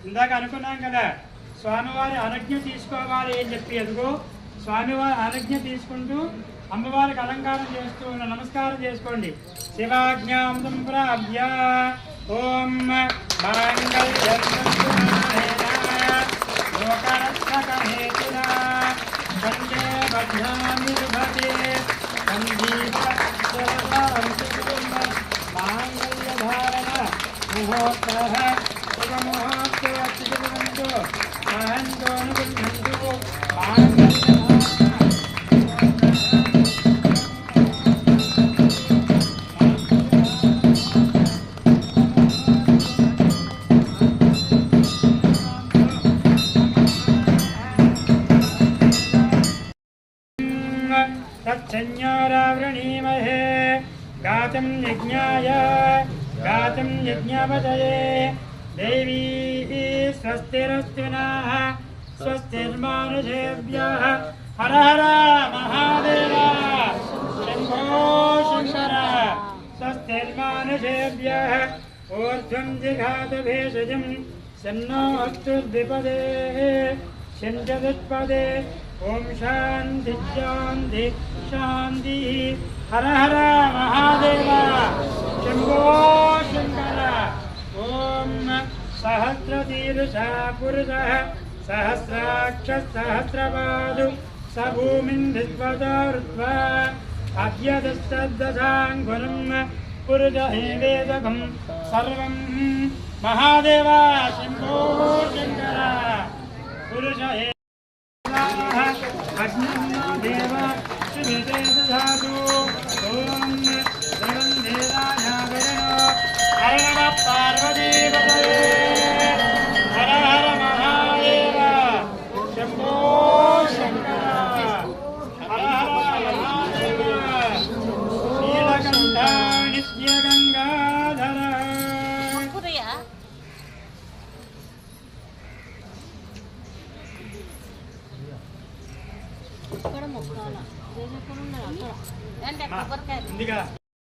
ఇందాక అనుకున్నాం కదా స్వామివారి అనుజ్ఞ తీసుకోవాలి అని చెప్పి ఎదుగో స్వామివారి అనుజ్ఞ తీసుకుంటూ అమ్మవారికి అలంకారం చేస్తూ నమస్కారం చేసుకోండి. శివాజ్ఞాం సంప్రాప్య ఓం లోకరక్షకహేతునా వందే బధ్యామి శుభతే మాంగళ్యధారణ ముహూర్తః శుభముహూర్తోऽస్తివంతు మహంతోనుగృహంతు तच्छन्यारावृणीमहे गातं यज्ञाय गातं यज्ञपतये देवी स्वस्तिरस्तु नः स्वस्तिर्मानुषेभ्यः हर हर महादेव शम्भो शङ्कर स्वस्तिर्मानुषेभ्यः ऊर्ध्वं जिघात भेषजं शन्नो अस्तुर्द्विपदे शञ्चतुष्पदे ओम शांति शांति शांति हर हर महादेव शंभो शंकर ओम सहस्रशीर्षा पुरुषः सहस्राक्ष सहस्रपादु स भूमिं विश्वदारुत्वा अद्यतस्तद्दशाङ्गुरं पुरुषहेवेदकं सर्वं महादेव शंभो शंकर पुरुषहे देव सुमिते दधातु ओम देवाय हर नमः पार्वतीपतये हर हर महादेव शंभो शंकर हर हर महादेव नीलकंठ नित्यगंगाधर అక్కడ మొక్కాల అక్కడ అంటే కొబ్బరికాయ